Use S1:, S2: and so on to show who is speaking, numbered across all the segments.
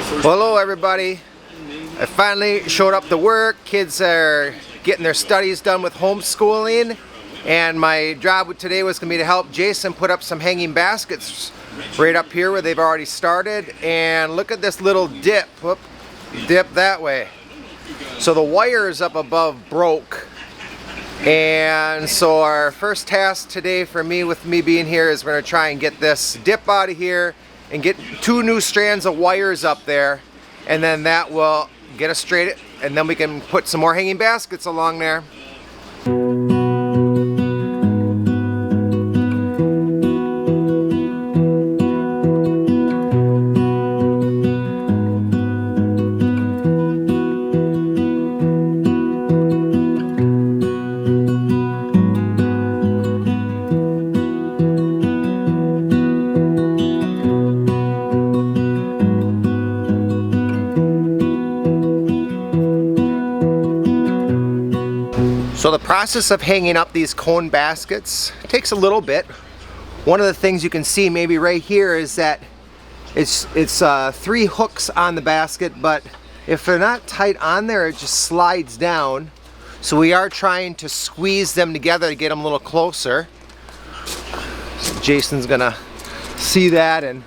S1: Hello everybody. I finally showed up to work. Kids are getting their studies done with homeschooling, and my job today was going to be to help Jason put up some hanging baskets right up here where they've already started. And look at this little dip. Whoop, dip that way. So the wires up above broke. And so our first task today for me, with me being here, is we're going to try and get this dip out of here and get 2 new strands of wires up there, and then that will get us straight, and then we can put some more hanging baskets along there. So the process of hanging up these cone baskets takes a little bit. One of the things you can see maybe right here is that it's 3 hooks on the basket, but if they're not tight on there, it just slides down. So we are trying to squeeze them together to get them a little closer. So Jason's gonna see that and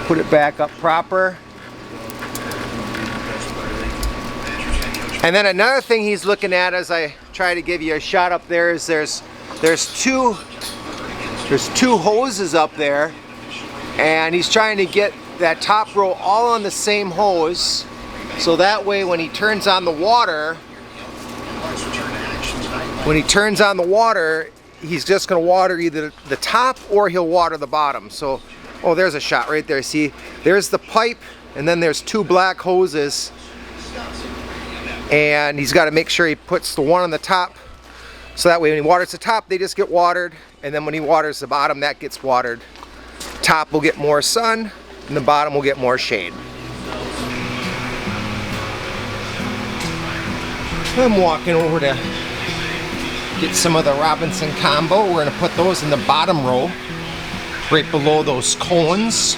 S1: put it back up proper. And then another thing he's looking at as I try to give you a shot up there is there's two hoses up there, and he's trying to get that top row all on the same hose, so that way when he turns on the water, he's just going to water either the top or he'll water the bottom. So, oh, there's a shot right there. See, there's the pipe, and then there's 2 black hoses. And he's got to make sure he puts the one on the top, so that way when he waters the top, they just get watered, and then when he waters the bottom, that gets watered. Top will get more sun, and the bottom will get more shade. I'm walking over to get some of the Robinson combo. We're going to put those in the bottom row, right below those cones.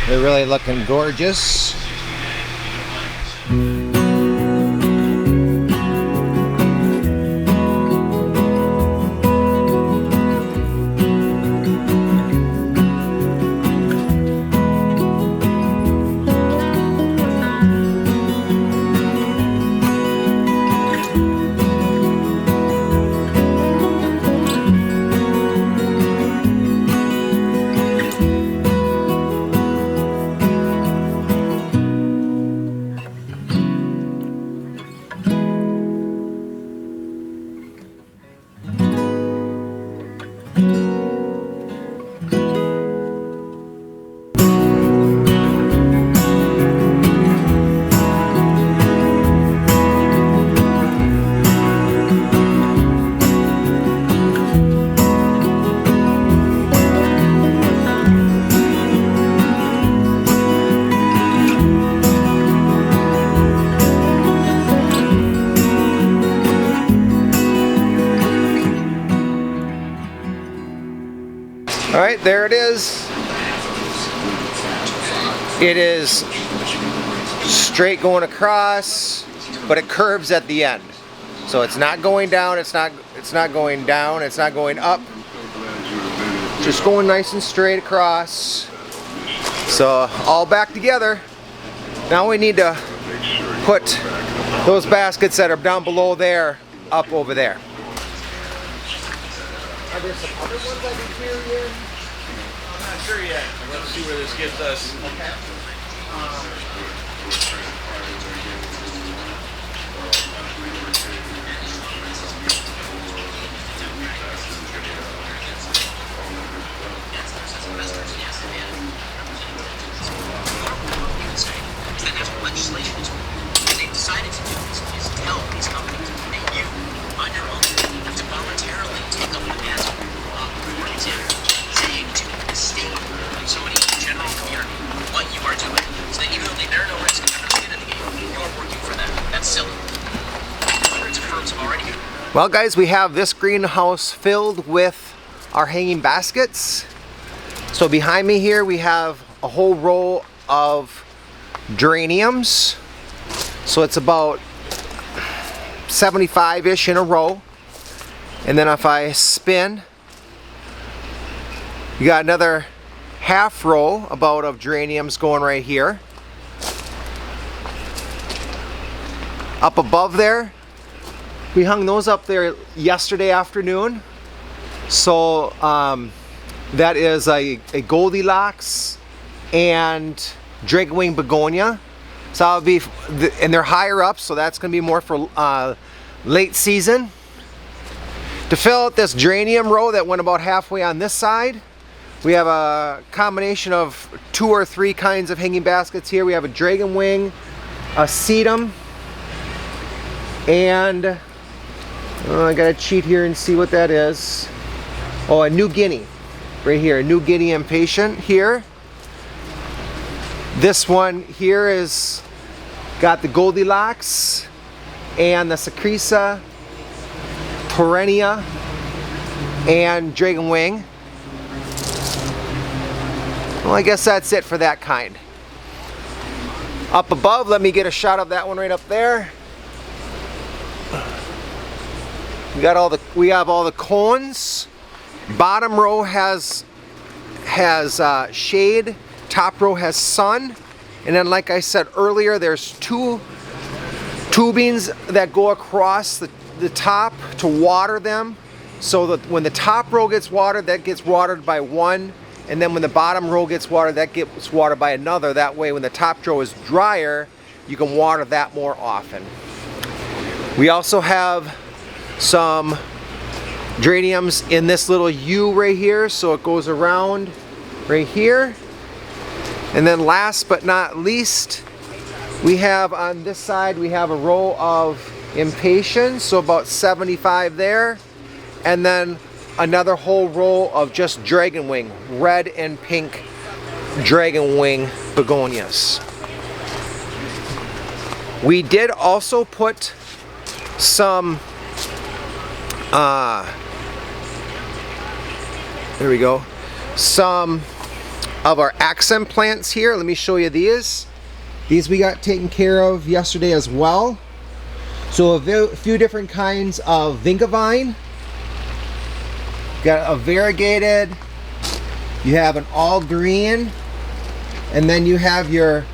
S1: They're really looking gorgeous. All right, there it is. It is straight going across, but it curves at the end. So it's not going down, it's not going down, it's not going up. Just going nice and straight across. So all back together. Now we need to put those baskets that are down below there up over there. Are there some other ones I can clear here?
S2: I'm not sure yet. Let's see where this gets us.
S1: Okay.
S3: They decided to do this is tell these companies that you, on your own, have to voluntarily take up the task. For example, saying to the state and somebody in the general community what you are doing, so that even though they bear no risk of ever skin in the game, you're working for them. That's silly. Hundreds of firms have already.
S1: Well, guys, we have this greenhouse filled with our hanging baskets. So behind me here we have a whole row of geraniums. So it's about 75-ish in a row. And then if I spin, you got another half row about of geraniums going right here. Up above there, we hung those up there yesterday afternoon. So that is a Goldilocks and Dragonwing begonia. So that would be, and they're higher up, so that's going to be more for late season. To fill out this geranium row that went about halfway on this side, we have a combination of 2 or 3 kinds of hanging baskets here. We have a Dragonwing, a sedum, and I gotta cheat here and see what that is. Oh, a New Guinea, right here, a New Guinea impatient here. This one here is got the Goldilocks and the Sacrisa, Torrenia, and Dragonwing. Well, I guess that's it for that kind. Up above, let me get a shot of that one right up there. We have all the cones. Bottom row has shade. Top row has sun. And then, like I said earlier, there's 2 tubings that go across the top to water them. So that when the top row gets watered, that gets watered by one. And then when the bottom row gets watered, that gets watered by another. That way, when the top row is drier, you can water that more often. We also have some geraniums in this little U right here, so it goes around right here. And then last but not least, we have on this side, we have a row of impatiens, so about 75 there. And then another whole row of just Dragonwing, red and pink Dragonwing begonias. We did also put some there we go, some of our accent plants here. Let me show you these. These we got taken care of yesterday as well. So a few different kinds of Vinkavine. Got a variegated, you have an all green, and then you have your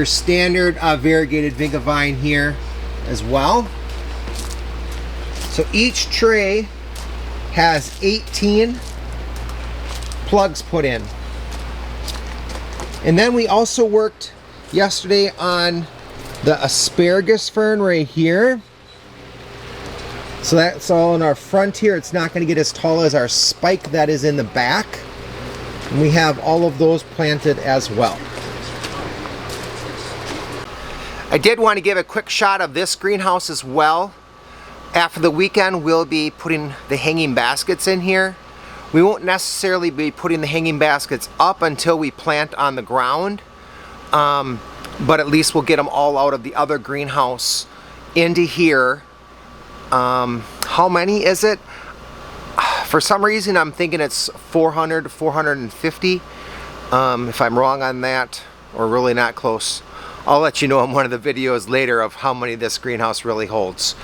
S1: standard variegated Vinkavine here as well. So each tray has 18 plugs put in. And then we also worked yesterday on the asparagus fern right here. So that's all in our front here. It's not going to get as tall as our spike that is in the back. And we have all of those planted as well. I did want to give a quick shot of this greenhouse as well. After the weekend, we'll be putting the hanging baskets in here. We won't necessarily be putting the hanging baskets up until we plant on the ground. But at least we'll get them all out of the other greenhouse into here. How many is it? For some reason I'm thinking it's 400 to 450. If I'm wrong on that, or really not close, I'll let you know in one of the videos later of how many this greenhouse really holds.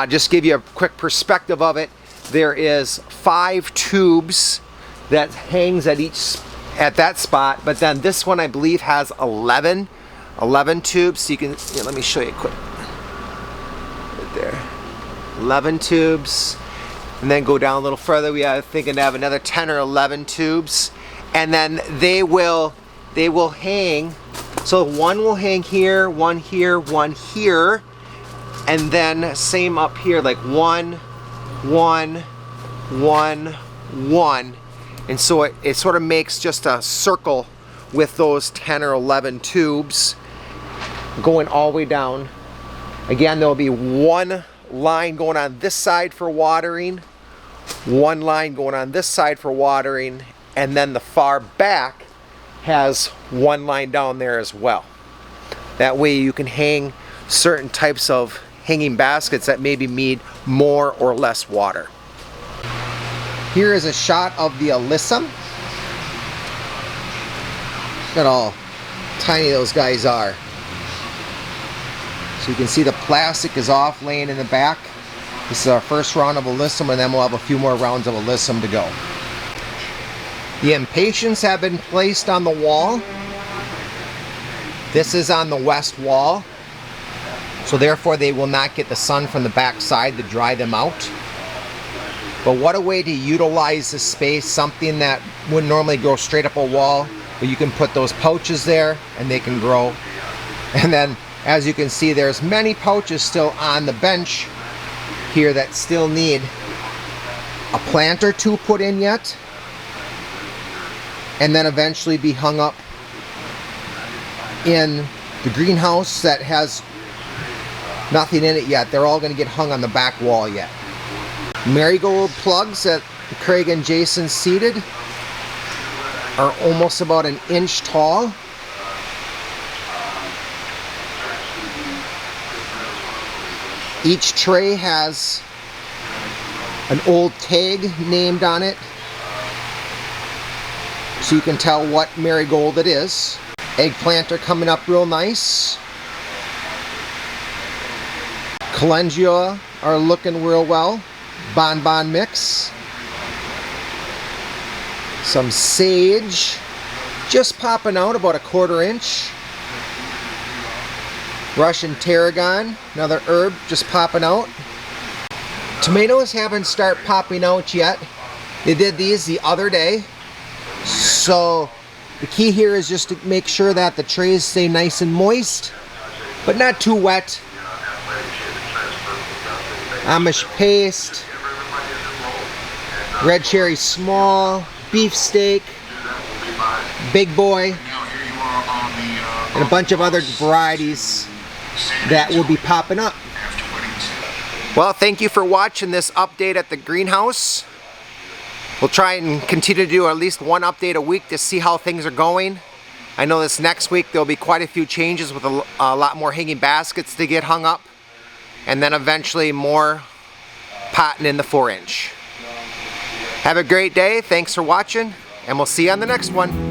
S1: Just give you a quick perspective of it. There is 5 tubes that hangs at that spot, but then this one I believe has 11 tubes. So you can, let me show you quick. Right there. 11 tubes, and then go down a little further. We are thinking to have another 10 or 11 tubes, and then they will hang. So one will hang here, one here, one here, and then same up here, like 1, 1, 1, 1, and so it sort of makes just a circle with those 10 or 11 tubes going all the way down. Again, there will be one line going on this side for watering, one line going on this side for watering, and then the far back has one line down there as well. That way you can hang certain types of hanging baskets that maybe need more or less water. Here is a shot of the alyssum. at how tiny those guys are. So you can see the plastic is off, laying in the back. This is our first round of alyssum, and then we'll have a few more rounds of alyssum to go. The impatiens have been placed on the wall. This is on the west wall, so therefore they will not get the sun from the back side to dry them out. But what a way to utilize this space, something that wouldn't normally grow straight up a wall, but you can put those pouches there and they can grow. And then as you can see, there's many pouches still on the bench here that still need a plant or two put in yet, and then eventually be hung up in the greenhouse that has nothing in it yet. They're all going to get hung on the back wall yet. Marigold plugs that Craig and Jason seeded are almost about an inch tall. Each tray has an old tag named on it, so you can tell what marigold it is. Eggplant are coming up real nice. Calendula are looking real well. Bonbon mix. Some sage just popping out about a 1/4 inch. Russian tarragon, another herb just popping out. Tomatoes haven't started popping out yet. They did these the other day. So the key here is just to make sure that the trays stay nice and moist, but not too wet. Amish paste, red cherry small, beefsteak, big boy, and a bunch of other varieties that will be popping up. Well, thank you for watching this update at the greenhouse. We'll try and continue to do at least one update a week to see how things are going. I know this next week there'll be quite a few changes with a lot more hanging baskets to get hung up, and then eventually more potting in the 4-inch. Have a great day, thanks for watching, and we'll see you on the next one.